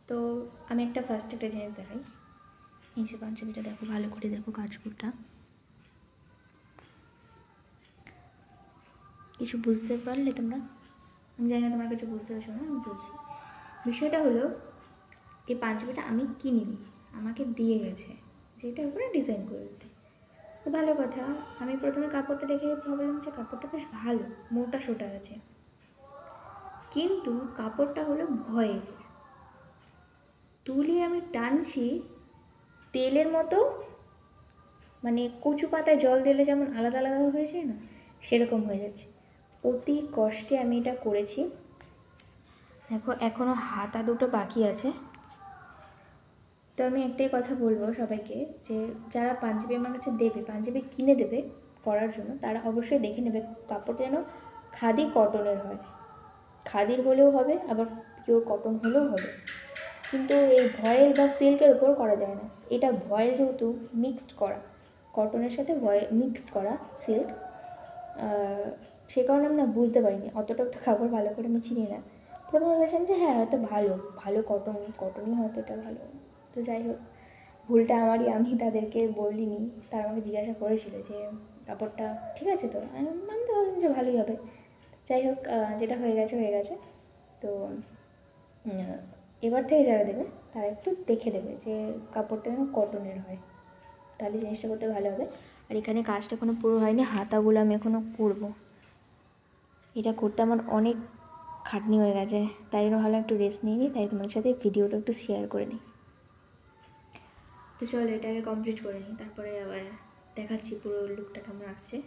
তো আমি ফার্স্ট একটা জিনিস দেখাই। এই যে পাঞ্জাবিটা দেখো, ভালো করে দেখো কাজগুলোটা, কিছু বুঝতে পারলে তোমরা? আমি জানি না তোমরা কিছু বুঝতে পারছো না, আমি বলছি। বিষয়টা হলো এই পাঞ্জাবিটা আমি কিনিনি, আমাকে দিয়ে গেছে, যেটার উপরে ডিজাইন করে দিতে। তো ভালো কথা, আমি প্রথমে কাপড়টা দেখে ভাবলাম যে কাপড়টা বেশ ভালো, মোটা সোটা আছে, কিন্তু কাপড়টা হলো ভয়েল। তুলে আমি টানছি, তেলের মতো, মানে কচু পাতায় জল দিলে যেমন আলাদা আলাদা হয়ে যায় না, সেরকম হয়ে যাচ্ছে। অতি কষ্টে আমি এটা করেছি। দেখো এখনও হাতা দুটো বাকি আছে। তো আমি একটাই কথা বলবো সবাইকে, যে যারা পাঞ্জাবি আমার কাছে দেবে, পাঞ্জাবি কিনে দেবে করার জন্য, তারা অবশ্যই দেখে নেবে কাপড়টা যেন খাদি কটনের হয়। খাদির হলেও হবে, আবার পিওর কটন হলেও হবে, কিন্তু এই ভয়েল বা সিল্কের উপর করা যায় না। এটা ভয়েল যেহেতু মিক্সড করা, কটনের সাথে ভয়েল মিক্সড করা সিল্ক, সে কারণে আমি না বুঝতে পারিনি, অতটাও তো কাপড় ভালো করে আমি চিনি না। প্রথমে ভেবেছিলাম যে হ্যাঁ হয়তো ভালো কটনই হয়তো এটা ভালো। তো যাই হোক, ভুলটা আমারই, আমি তাদেরকে বলিনি। তারা আমাকে জিজ্ঞাসা করেছিল যে কাপড়টা ঠিক আছে তো, আমি তো ভাবলাম যে ভালোই হবে। যাই হোক, যেটা হয়ে গেছে। তো এবার থেকে যারা দেবে তারা একটু দেখে দেবে যে কাপড়টা যেন কটনের হয়, তাহলে জিনিসটা করতে ভালো হবে। আর এখানে কাজটা এখনও পুরো হয়নি, হাতাগুলো আমি এখনও করবো। এটা করতে আমার অনেক খাটনি হয়ে গেছে, তাই জন্য ভালো একটু রেস্ট নিয়ে নিই, তাই তোমাদের সাথে ভিডিওটা একটু শেয়ার করে দিই। তো চলো এটাকে কমপ্লিট করে নিই, তারপরে আবার দেখাচ্ছি পুরো লুকটা কেমন আসছে।